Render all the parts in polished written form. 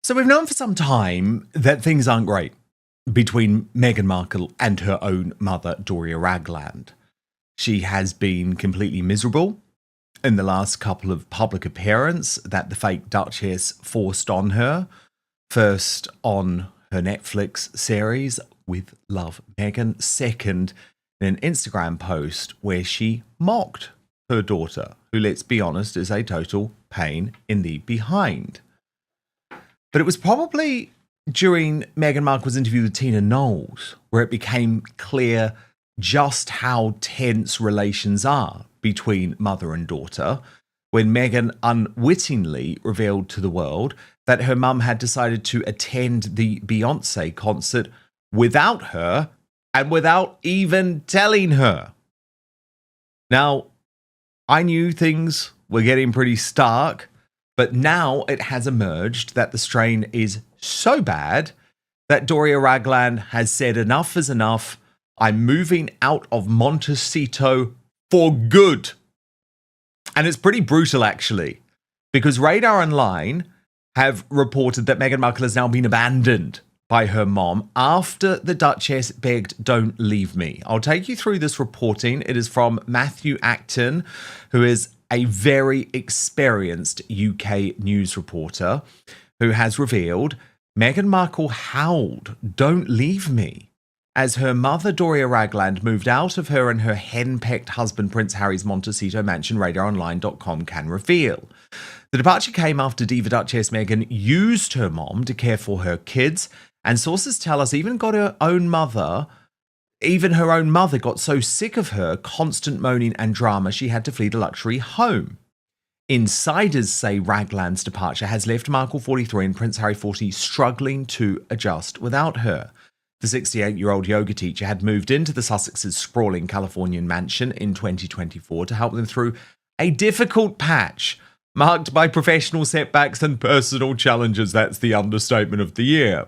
So we've known for some time that things aren't great between Meghan Markle and her own mother, Doria Ragland. She has been completely miserable in the last couple of public appearances that the fake Duchess forced on her. First on her Netflix series, With Love, Meghan. Second, in an Instagram post where she mocked her daughter, who, let's be honest, is a total pain in the behind. But it was probably during Meghan Markle's interview with Tina Knowles where it became clear just how tense relations are between mother and daughter, when Meghan unwittingly revealed to the world that her mum had decided to attend the Beyoncé concert without her and without even telling her. Now, I knew things were getting pretty stark, but now it has emerged that the strain is so bad that Doria Ragland has said enough is enough. I'm moving out of Montecito for good. And it's pretty brutal, actually, because Radar Online have reported that Meghan Markle has now been abandoned by her mom after the Duchess begged, "Don't leave me." I'll take you through this reporting. It is from Matthew Acton, who is a very experienced UK news reporter, who has revealed Meghan Markle howled, "Don't leave me," as her mother, Doria Ragland, moved out of her and her henpecked husband, Prince Harry's Montecito mansion, RadarOnline.com can reveal. The departure came after Diva Duchess Meghan used her mom to care for her kids, and sources tell us even her own mother got so sick of her constant moaning and drama she had to flee the luxury home. Insiders say Ragland's departure has left Markle 43 and Prince Harry 40 struggling to adjust without her. The 68-year-old yoga teacher had moved into the Sussexes' sprawling Californian mansion in 2024 to help them through a difficult patch marked by professional setbacks and personal challenges. That's the understatement of the year.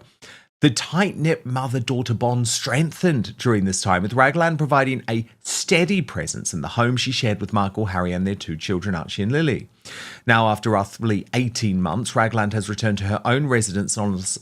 The tight-knit mother-daughter bond strengthened during this time, with Ragland providing a steady presence in the home she shared with Markle, Harry and their two children, Archie and Lily. Now, after roughly 18 months, Ragland has returned to her own residence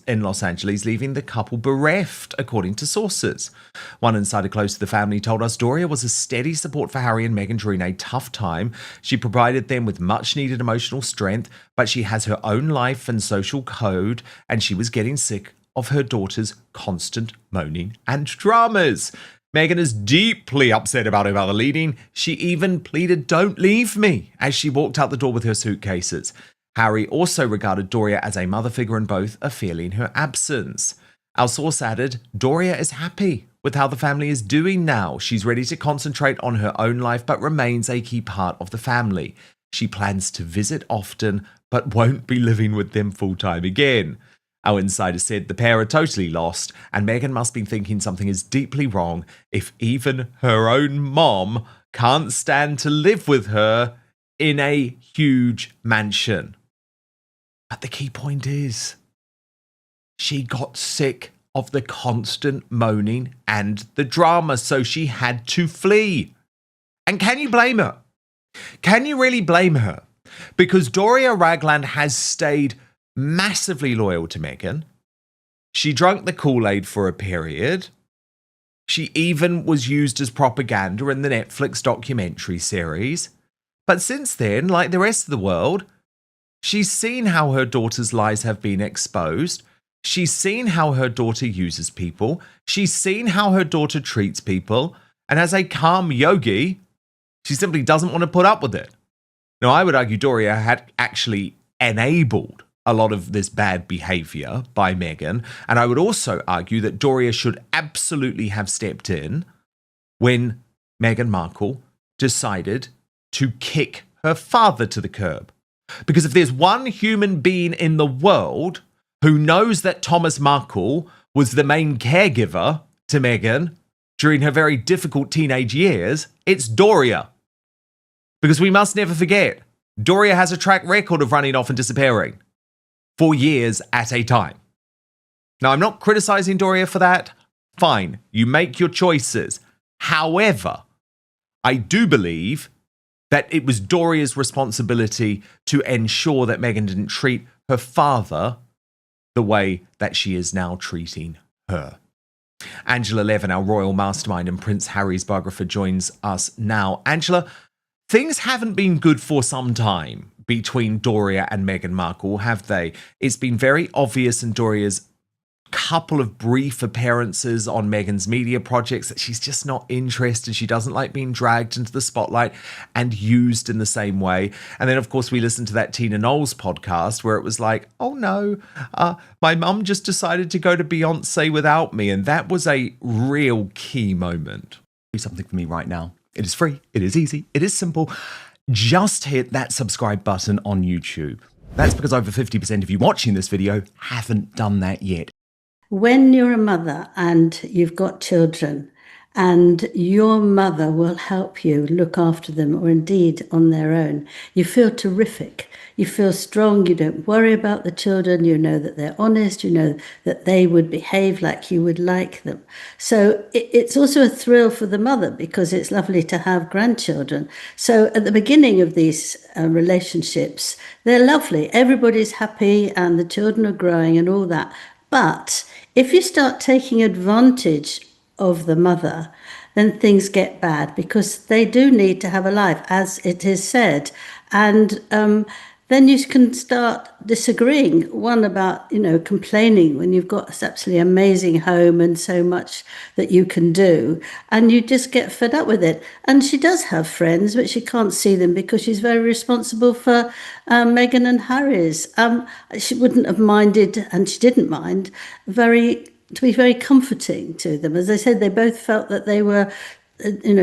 in Los Angeles, leaving the couple bereft, according to sources. One insider close to the family told us Doria was a steady support for Harry and Meghan during a tough time. She provided them with much-needed emotional strength, but she has her own life and social code, and she was getting sick of her daughter's constant moaning and dramas. Meghan is deeply upset about her mother leaving. She even pleaded, "Don't leave me," as she walked out the door with her suitcases. Harry also regarded Doria as a mother figure, and both are feeling her absence. Our source added, Doria is happy with how the family is doing now. She's ready to concentrate on her own life, but remains a key part of the family. She plans to visit often, but won't be living with them full-time again. Our insider said the pair are totally lost, and Meghan must be thinking something is deeply wrong if even her own mom can't stand to live with her in a huge mansion. But the key point is, she got sick of the constant moaning and the drama, so she had to flee. And can you blame her? Can you really blame her? Because Doria Ragland has stayed massively loyal to Meghan. She drank the Kool-Aid for a period. She even was used as propaganda in the Netflix documentary series. But since then, like the rest of the world, she's seen how her daughter's lies have been exposed. She's seen how her daughter uses people. She's seen how her daughter treats people. And as a calm yogi, she simply doesn't want to put up with it. Now, I would argue Doria had actually enabled a lot of this bad behavior by Meghan, and I would also argue that Doria should absolutely have stepped in when Meghan Markle decided to kick her father to the curb. Because if there's one human being in the world who knows that Thomas Markle was the main caregiver to Meghan during her very difficult teenage years, it's Doria. Because we must never forget, Doria has a track record of running off and disappearing for years at a time. Now, I'm not criticizing Doria for that. Fine, you make your choices. However, I do believe that it was Doria's responsibility to ensure that Meghan didn't treat her father the way that she is now treating her. Angela Levin, our royal mastermind and Prince Harry's biographer, joins us now. Angela, things haven't been good for some time between Doria and Meghan Markle, have they? It's been very obvious in Doria's couple of brief appearances on Meghan's media projects that she's just not interested. She doesn't like being dragged into the spotlight and used in the same way. And then, of course, we listened to that Tina Knowles podcast where it was like, oh no, my mum just decided to go to Beyonce without me. And that was a real key moment. Do something for me right now. It is free. It is easy. It is simple. Just hit that subscribe button on YouTube. That's because over 50% of you watching this video haven't done that yet. When you're a mother and you've got children and your mother will help you look after them or indeed on their own, you feel terrific. You feel strong. You don't worry about the children. You know that they're honest. You know that they would behave like you would like them. So it's also a thrill for the mother because it's lovely to have grandchildren. So at the beginning of these relationships, they're lovely. Everybody's happy and the children are growing and all that. But if you start taking advantage of the mother, then things get bad because they do need to have a life, as it is said. And then you can start disagreeing, one about, complaining when you've got this absolutely amazing home and so much that you can do, and you just get fed up with it. And she does have friends, but she can't see them because she's very responsible for Meghan and Harry's. She wouldn't have minded, and she didn't mind, to be very comforting to them. As I said, they both felt that they were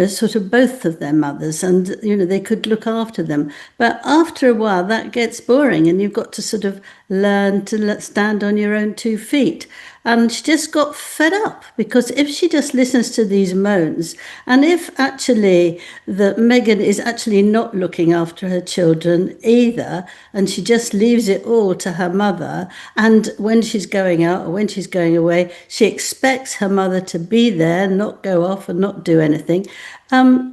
sort of both of their mothers and, they could look after them. But after a while, that gets boring and you've got to sort of learn to stand on your own 2 feet. And she just got fed up because if she just listens to these moans, and if actually Meghan is actually not looking after her children either, and she just leaves it all to her mother, and when she's going out or when she's going away, she expects her mother to be there, not go off and not do anything.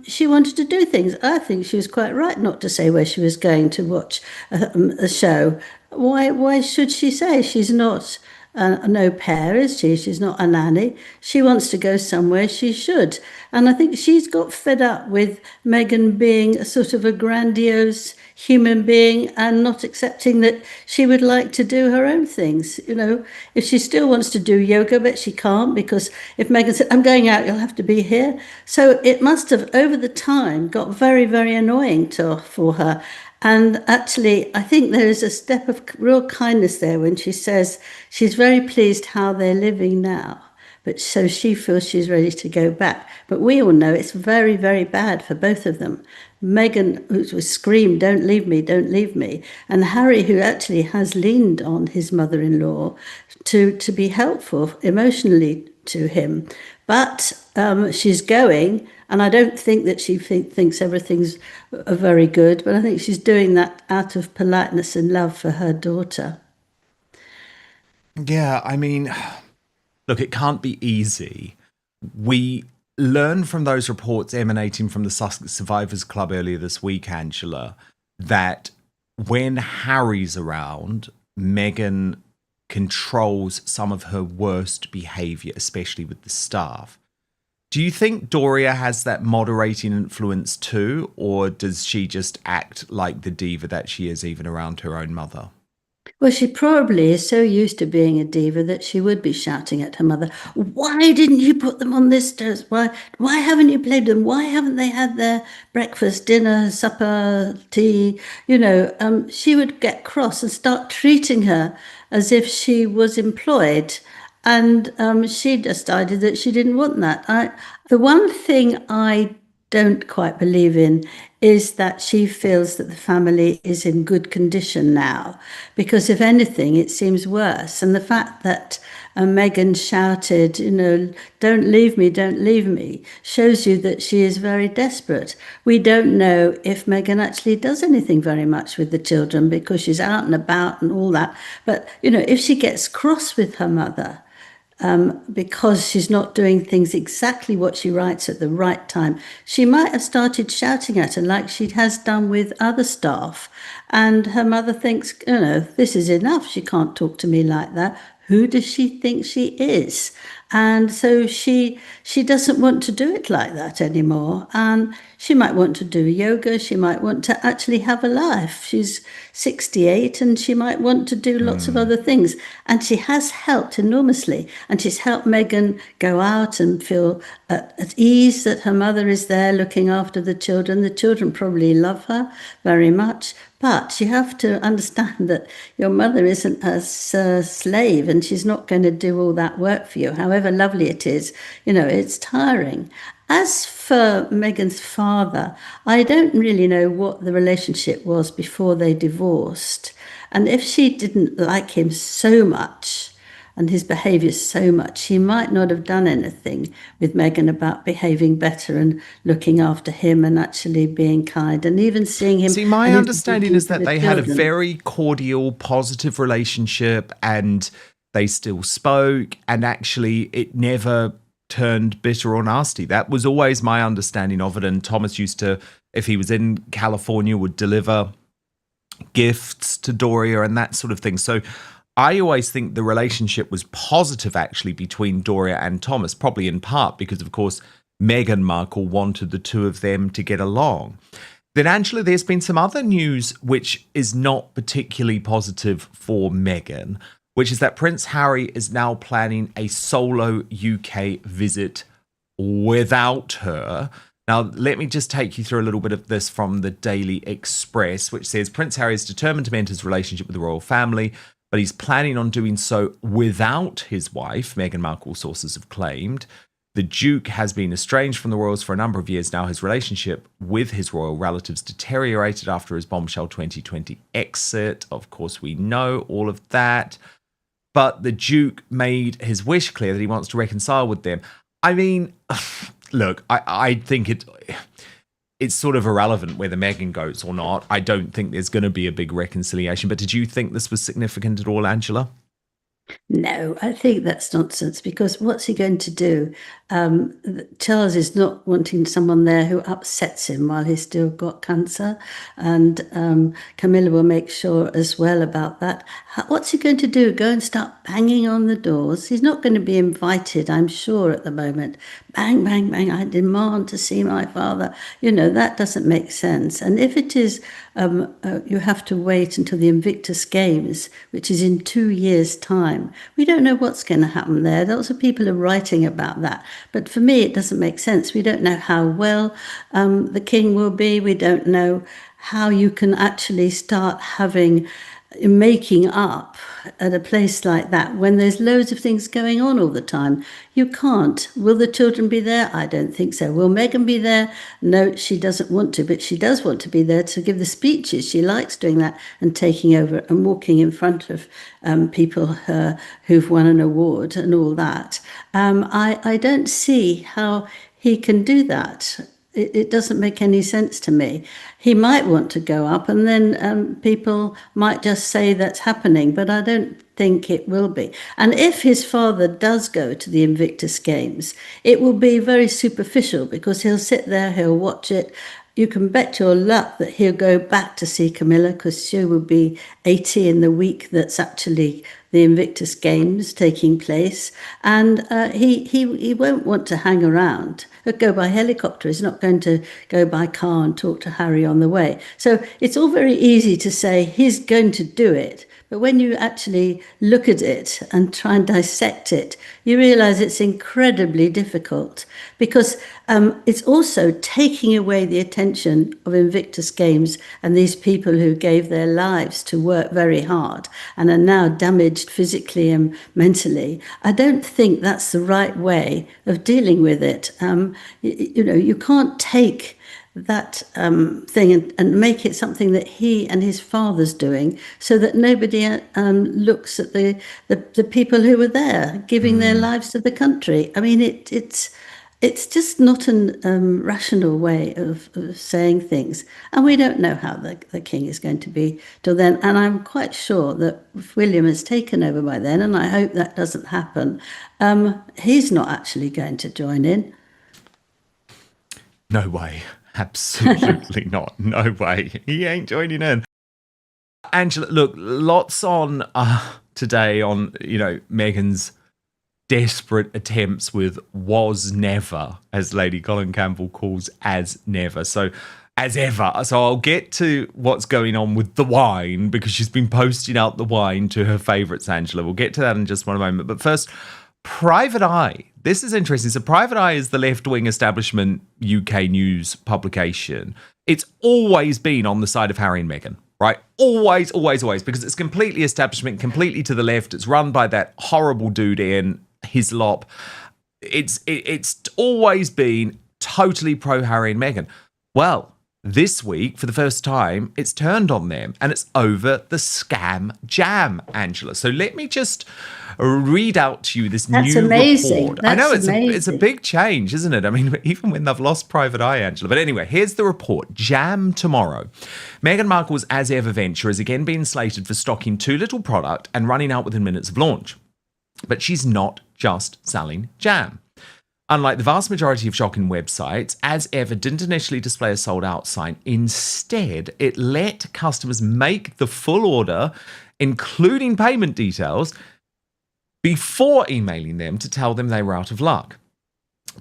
She wanted to do things. I think she was quite right not to say where she was going to watch a show. Why should she say? She's not an au pair, is she? She's not a nanny. She wants to go somewhere, she should. And I think she's got fed up with Meghan being a sort of a grandiose human being and not accepting that she would like to do her own things. If she still wants to do yoga, but she can't because if Meghan said, I'm going out, you'll have to be here. So it must have, over the time, got very, very annoying for her. And actually, I think there is a step of real kindness there when she says she's very pleased how they're living now. But so she feels she's ready to go back. But we all know it's very, very bad for both of them. Meghan, who was screamed, don't leave me, don't leave me. And Harry, who actually has leaned on his mother-in-law to be helpful emotionally to him. But she's going, and I don't think that she thinks everything's very good, but I think she's doing that out of politeness and love for her daughter. Yeah, I mean, look, it can't be easy. We learned from those reports emanating from the Sussex Survivors Club earlier this week, Angela, that when Harry's around, Meghan controls some of her worst behaviour, especially with the staff. Do you think Doria has that moderating influence too, or does she just act like the diva that she is even around her own mother? Well, she probably is so used to being a diva that she would be shouting at her mother, why didn't you put them on this toast? Why haven't you played them? Why haven't they had their breakfast, dinner, supper, tea? She would get cross and start treating her as if she was employed. And she decided that she didn't want that. The one thing I don't quite believe in is that she feels that the family is in good condition now, because if anything, it seems worse. And the fact that Meghan shouted, don't leave me, shows you that she is very desperate. We don't know if Meghan actually does anything very much with the children because she's out and about and all that. But, if she gets cross with her mother, because she's not doing things exactly what she writes at the right time. She might have started shouting at her like she has done with other staff. And her mother thinks, this is enough. She can't talk to me like that. Who does she think she is? And so she doesn't want to do it like that anymore. And she might want to do yoga. She might want to actually have a life. She's 68 and she might want to do lots of other things. And she has helped enormously. And she's helped Meghan go out and feel at ease that her mother is there looking after the children. The children probably love her very much. But you have to understand that your mother isn't a slave and she's not going to do all that work for you, however lovely it is. It's tiring. As for Meghan's father, I don't really know what the relationship was before they divorced. And if she didn't like him so much and his behaviour so much, he might not have done anything with Meghan about behaving better and looking after him and actually being kind and even seeing him. See, my and understanding is that the they had a children. very cordial, positive relationship and they still spoke, and actually it never turned bitter or nasty. That was always my understanding of it. And Thomas used to, if he was in California, would deliver gifts to Doria and that sort of thing. So I always think the relationship was positive, actually, between Doria and Thomas, probably in part because, of course, Meghan Markle wanted the two of them to get along. Then, Angela, there's been some other news which is not particularly positive for Meghan, which is that Prince Harry is now planning a solo UK visit without her. Now, let me just take you through a little bit of this from the Daily Express, which says Prince Harry is determined to mend his relationship with the royal family, but he's planning on doing so without his wife, Meghan Markle, sources have claimed. The Duke has been estranged from the royals for a number of years now. His relationship with his royal relatives deteriorated after his bombshell 2020 exit. Of course, we know all of that. But the Duke made his wish clear that he wants to reconcile with them. I mean, look, I think it's sort of irrelevant whether Meghan goes or not. I don't think there's going to be a big reconciliation. But did you think this was significant at all, Angela? No, I think that's nonsense because what's he going to do? Charles is not wanting someone there who upsets him while he's still got cancer, and Camilla will make sure as well about that. What's he going to do? Go and start banging on the doors? He's not going to be invited, I'm sure, at the moment. Bang, bang, bang, I demand to see my father. That doesn't make sense. And if it is, you have to wait until the Invictus Games, which is in 2 years' time. We don't know what's going to happen there. Lots of people are writing about that. But for me, it doesn't make sense. We don't know how well the king will be. We don't know how you can actually start making up at a place like that when there's loads of things going on all the time. You can't. Will the children be there? I don't think so. Will Meghan be there? No, she doesn't want to, but she does want to be there to give the speeches. She likes doing that and taking over and walking in front of people who've won an award and all that. I don't see how he can do that. It doesn't make any sense to me. He might want to go up and then people might just say that's happening, but I don't think it will be. And if his father does go to the Invictus Games, it will be very superficial because he'll sit there, he'll watch it. You can bet your luck that he'll go back to see Camilla because she will be 80 in the week that's actually the Invictus Games taking place. And he won't want to hang around. He'll go by helicopter. He's not going to go by car and talk to Harry on the way. So it's all very easy to say he's going to do it. But when you actually look at it and try and dissect it, you realize it's incredibly difficult because it's also taking away the attention of Invictus Games and these people who gave their lives to work very hard and are now damaged physically and mentally. I don't think that's the right way of dealing with it. You can't take that thing and make it something that he and his father's doing so that nobody looks at the people who were there giving their lives to the country. I mean, it's It's just not an rational way of saying things. And we don't know how the king is going to be till then. And I'm quite sure that if William has taken over by then, and I hope that doesn't happen, he's not actually going to join in. No way. Absolutely not. No way. He ain't joining in. Angela, look, lots on today on, Meghan's desperate attempts with was never, as Lady Colin Campbell calls as never. So, as ever. So I'll get to what's going on with the wine because she's been posting out the wine to her favourites, Angela. We'll get to that in just one moment. But first, Private Eye. This is interesting. So Private Eye is the left-wing establishment UK news publication. It's always been on the side of Harry and Meghan. Right? Always, always, always, because it's completely establishment, completely to the left. It's run by that horrible dude, Ian Hislop. It's always been totally pro Harry and Meghan. Well, this week, for the first time, it's turned on them, and it's over the scam jam, Angela. So let me just read out to you this That's new amazing. report. That's I know it's amazing. a big change, isn't it? I mean, even when they've lost Private Eye, Angela. But anyway, here's the report. Jam tomorrow. Meghan Markle's as ever venture has again been slated for stocking too little product and running out within minutes of launch. But she's not just selling jam. Unlike the vast majority of shopping websites, As Ever didn't initially display a sold out sign. Instead, it let customers make the full order, including payment details, before emailing them to tell them they were out of luck.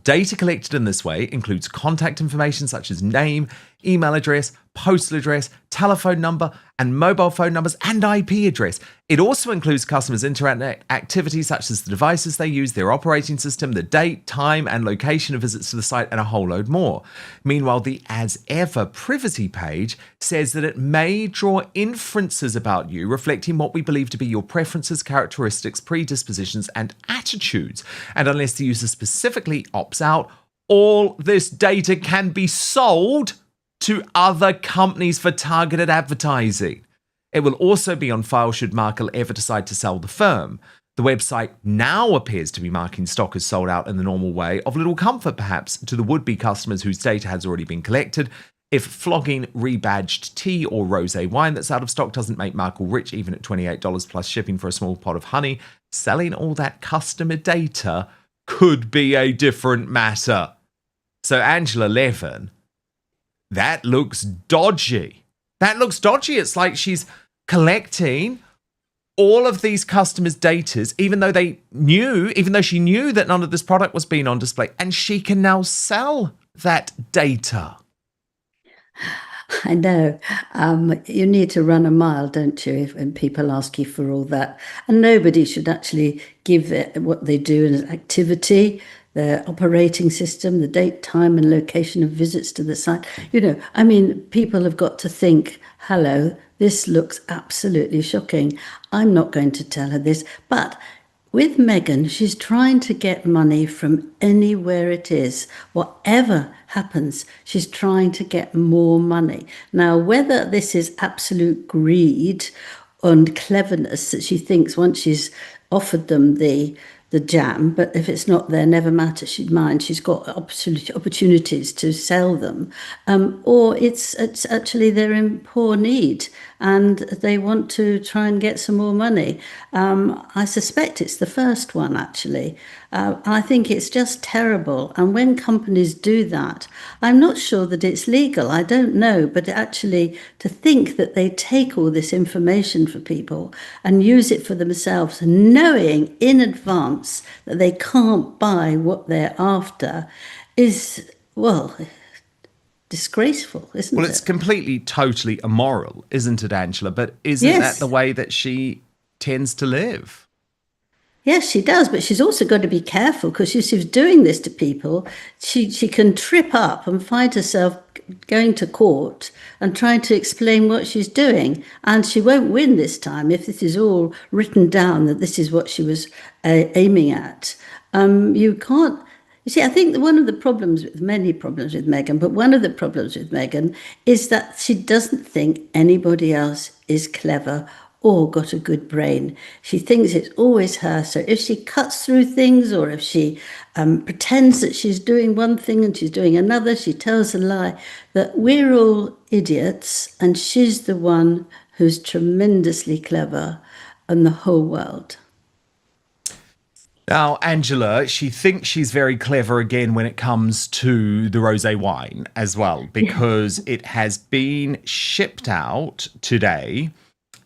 Data collected in this way includes contact information such as name, email address, postal address, telephone number, and mobile phone numbers and IP address. It also includes customers' internet activity such as the devices they use, their operating system, the date, time, and location of visits to the site, and a whole load more. Meanwhile, the As Ever privacy page says that it may draw inferences about you reflecting what we believe to be your preferences, characteristics, predispositions, and attitudes. And unless the user specifically opts out, all this data can be sold to other companies for targeted advertising. It will also be on file should Markle ever decide to sell the firm. The website now appears to be marking stock as sold out in the normal way, of little comfort perhaps to the would-be customers whose data has already been collected. If flogging rebadged tea or rosé wine that's out of stock doesn't make Markle rich, even at $28 plus shipping for a small pot of honey, selling all that customer data could be a different matter. So Angela Levin, that looks dodgy. That looks dodgy. It's like she's collecting all of these customers' data, even though she knew that none of this product was being on display, and she can now sell that data. I know. You need to run a mile, don't you, when people ask you for all that. And nobody should actually give it what they do as activity, their operating system, the date, time, and location of visits to the site. People have got to think, hello, this looks absolutely shocking. I'm not going to tell her this. But with Meghan, she's trying to get money from anywhere it is. Whatever happens, she's trying to get more money. Now, whether this is absolute greed and cleverness that she thinks once she's offered them the jam, but if it's not there, never matter, she'd mind. She's got opportunities to sell them. Or it's actually they're in poor need and they want to try and get some more money. I suspect it's the first one, actually. I think it's just terrible. And when companies do that, I'm not sure that it's legal. I don't know. But actually, to think that they take all this information for people and use it for themselves, knowing in advance that they can't buy what they're after, is, well, disgraceful, isn't it? Well, it's completely, totally immoral, isn't it, Angela? But isn't that the way that she tends to live? Yes, she does, but she's also got to be careful because if she's doing this to people, she can trip up and find herself going to court and trying to explain what she's doing. And she won't win this time if this is all written down that this is what she was aiming at. You can't. You see, I think that many problems with Meghan, but one of the problems with Meghan is that she doesn't think anybody else is clever or got a good brain. She thinks it's always her. So if she cuts through things, or if she pretends that she's doing one thing and she's doing another, she tells a lie, that we're all idiots and she's the one who's tremendously clever in the whole world. Now, Angela, she thinks she's very clever again when it comes to the rosé wine as well, because it has been shipped out today.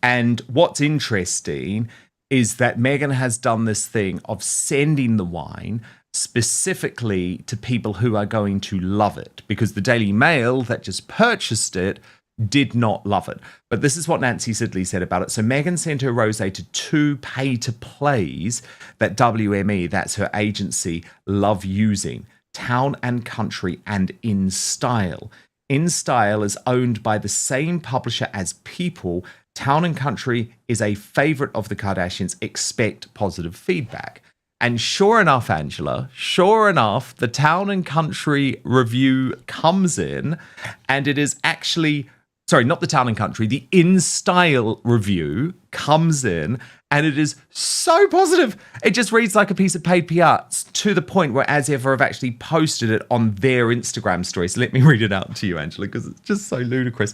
And what's interesting is that Meghan has done this thing of sending the wine specifically to people who are going to love it, because the Daily Mail that just purchased it did not love it. But this is what Nancy Sidley said about it. So Meghan sent her rosé to 2 pay-to-plays that WME, that's her agency, love using: Town and Country and In Style. In Style is owned by the same publisher as People. Town and Country is a favourite of the Kardashians. Expect positive feedback. And sure enough, Angela, the Town and Country review comes in, and it is actually... Sorry, not the Town and Country. The In Style review comes in, and it is so positive. It just reads like a piece of paid PR, to the point where As Ever have actually posted it on their Instagram story. So let me read it out to you, Angela, because it's just so ludicrous.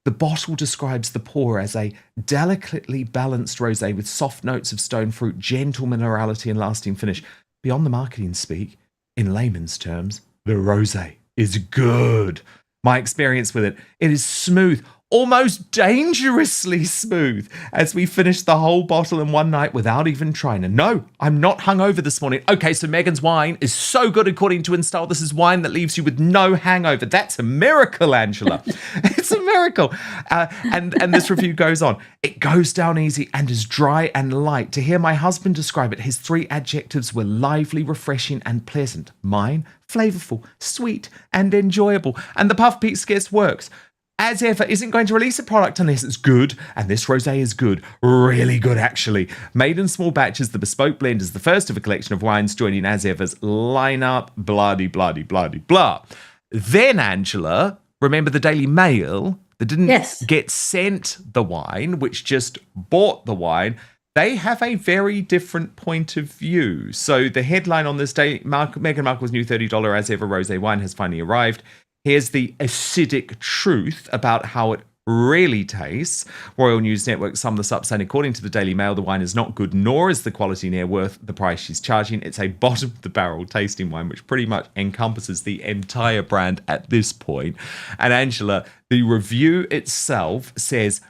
The bottle describes the pour as a delicately balanced rosé with soft notes of stone fruit, gentle minerality, and lasting finish. Beyond the marketing speak, in layman's terms, the rosé is good. My experience with it is smooth, almost dangerously smooth, as we finished the whole bottle in one night without even trying. And no, I'm not hungover this morning. Okay, so Meghan's wine is so good according to InStyle. This is wine that leaves you with no hangover. That's a miracle, Angela. It's a miracle. And this review goes on. It goes down easy and is dry and light. To hear my husband describe it, his 3 adjectives were lively, refreshing, and pleasant. Mine, flavorful, sweet, and enjoyable. And the Puff Peaks guess works. As Ever isn't going to release a product unless it's good, and this rosé is good, really good actually. Made in small batches, the bespoke blend is the first of a collection of wines joining As Ever's lineup, blah. Then, Angela, remember the Daily Mail that didn't get sent the wine, which just bought the wine. They have a very different point of view. So the headline on this day, Meghan Markle's new $30 As Ever rosé wine has finally arrived. Here's the acidic truth about how it really tastes. Royal News Network summed this up, saying, according to the Daily Mail, the wine is not good, nor is the quality near worth the price she's charging. It's a bottom-of-the-barrel tasting wine, which pretty much encompasses the entire brand at this point. And Angela, the review itself says,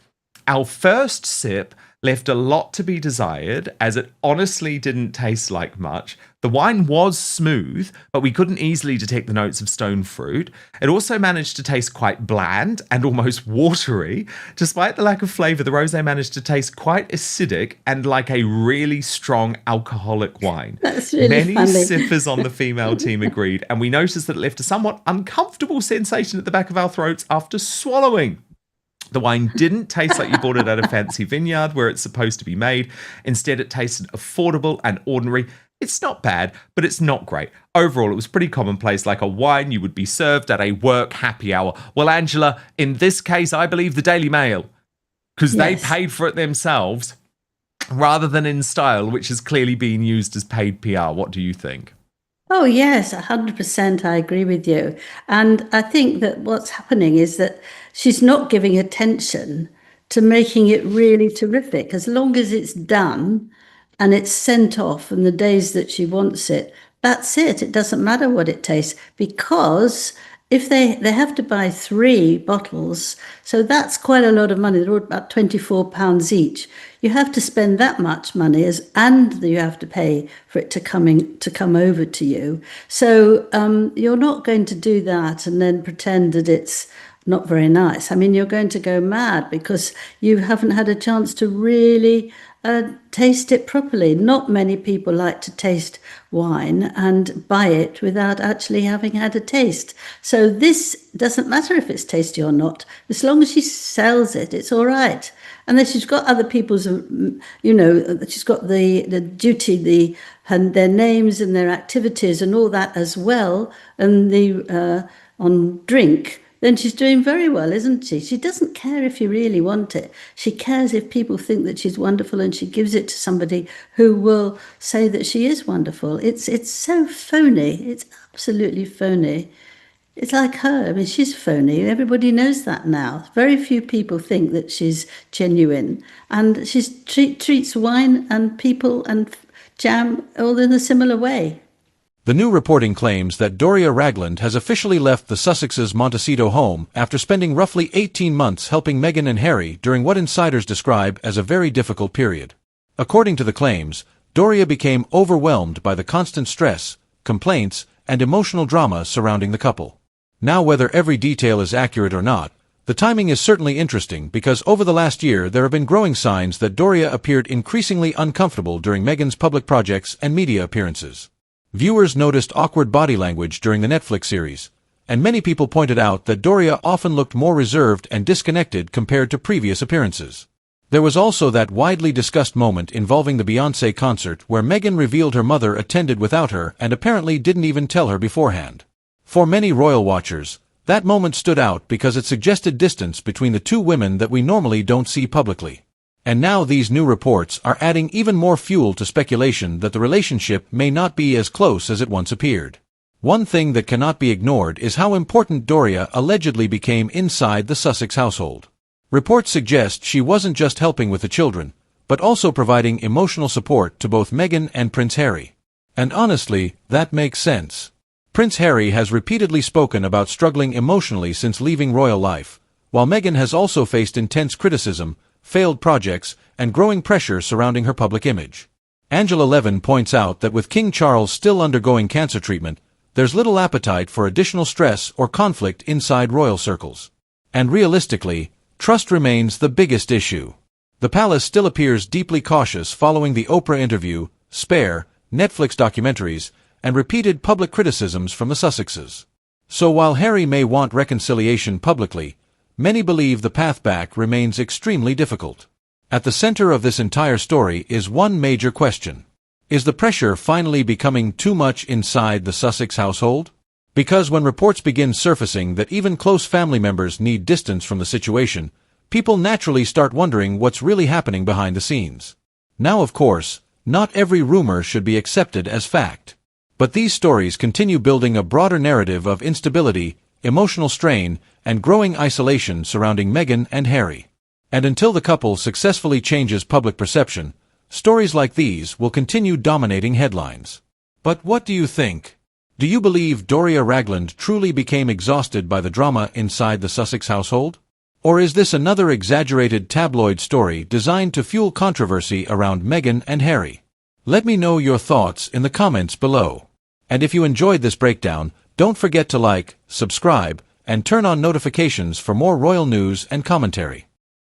our first sip left a lot to be desired, as it honestly didn't taste like much. The wine was smooth, but we couldn't easily detect the notes of stone fruit. It also managed to taste quite bland and almost watery. Despite the lack of flavour, the rosé managed to taste quite acidic and like a really strong alcoholic wine. That's really Many funny. sippers on the female team agreed, and we noticed that it left a somewhat uncomfortable sensation at the back of our throats after swallowing. The wine didn't taste like you bought it at a fancy vineyard where it's supposed to be made. Instead, it tasted affordable and ordinary. It's not bad, but it's not great. Overall, it was pretty commonplace, like a wine you would be served at a work happy hour. Well, Angela, in this case, I believe the Daily Mail, because they paid for it themselves rather than In Style, which is clearly being used as paid PR. What do you think? Oh, yes, 100%. I agree with you. And I think that what's happening is that she's not giving attention to making it really terrific. As long as it's done and it's sent off in the days that she wants it, that's it. It doesn't matter what it tastes, because if they have to buy 3 bottles, so that's quite a lot of money. They're all about £24 each. You have to spend that much money, and you have to pay for it to come over to you. So you're not going to do that and then pretend that it's not very nice. I mean, you're going to go mad because you haven't had a chance to really taste it properly. Not many people like to taste wine and buy it without actually having had a taste. So this doesn't matter if it's tasty or not. As long as she sells it, it's all right. And then she's got other people's, she's got the duty, and their names and their activities and all that as well. And on drink, then she's doing very well, isn't she? She doesn't care if you really want it. She cares if people think that she's wonderful, and she gives it to somebody who will say that she is wonderful. It's so phony. It's absolutely phony. It's like her. I mean, she's phony. Everybody knows that now. Very few people think that she's genuine, and she treats wine and people and jam all in a similar way. The new reporting claims that Doria Ragland has officially left the Sussexes Montecito home after spending roughly 18 months helping Meghan and Harry during what insiders describe as a very difficult period. According to the claims, Doria became overwhelmed by the constant stress, complaints, and emotional drama surrounding the couple. Now, whether every detail is accurate or not, the timing is certainly interesting because over the last year there have been growing signs that Doria appeared increasingly uncomfortable during Meghan's public projects and media appearances. Viewers noticed awkward body language during the Netflix series, and many people pointed out that Doria often looked more reserved and disconnected compared to previous appearances. There was also that widely discussed moment involving the Beyoncé concert where Meghan revealed her mother attended without her and apparently didn't even tell her beforehand. For many royal watchers, that moment stood out because it suggested distance between the two women that we normally don't see publicly. And now these new reports are adding even more fuel to speculation that the relationship may not be as close as it once appeared. One thing that cannot be ignored is how important Doria allegedly became inside the Sussex household. Reports suggest she wasn't just helping with the children, but also providing emotional support to both Meghan and Prince Harry. And honestly, that makes sense. Prince Harry has repeatedly spoken about struggling emotionally since leaving royal life, while Meghan has also faced intense criticism, failed projects, and growing pressure surrounding her public image. Angela Levin points out that with King Charles still undergoing cancer treatment, there's little appetite for additional stress or conflict inside royal circles. And realistically, trust remains the biggest issue. The palace still appears deeply cautious following the Oprah interview, Spare, Netflix documentaries, and repeated public criticisms from the Sussexes. So while Harry may want reconciliation publicly, many believe the path back remains extremely difficult. At the center of this entire story is one major question. Is the pressure finally becoming too much inside the Sussex household? Because when reports begin surfacing that even close family members need distance from the situation, people naturally start wondering what's really happening behind the scenes. Now, of course, not every rumor should be accepted as fact. But these stories continue building a broader narrative of instability, emotional strain, and growing isolation surrounding Meghan and Harry. And until the couple successfully changes public perception, stories like these will continue dominating headlines. But what do you think? Do you believe Doria Ragland truly became exhausted by the drama inside the Sussex household? Or is this another exaggerated tabloid story designed to fuel controversy around Meghan and Harry? Let me know your thoughts in the comments below. And if you enjoyed this breakdown, don't forget to like, subscribe, and turn on notifications for more royal news and commentary.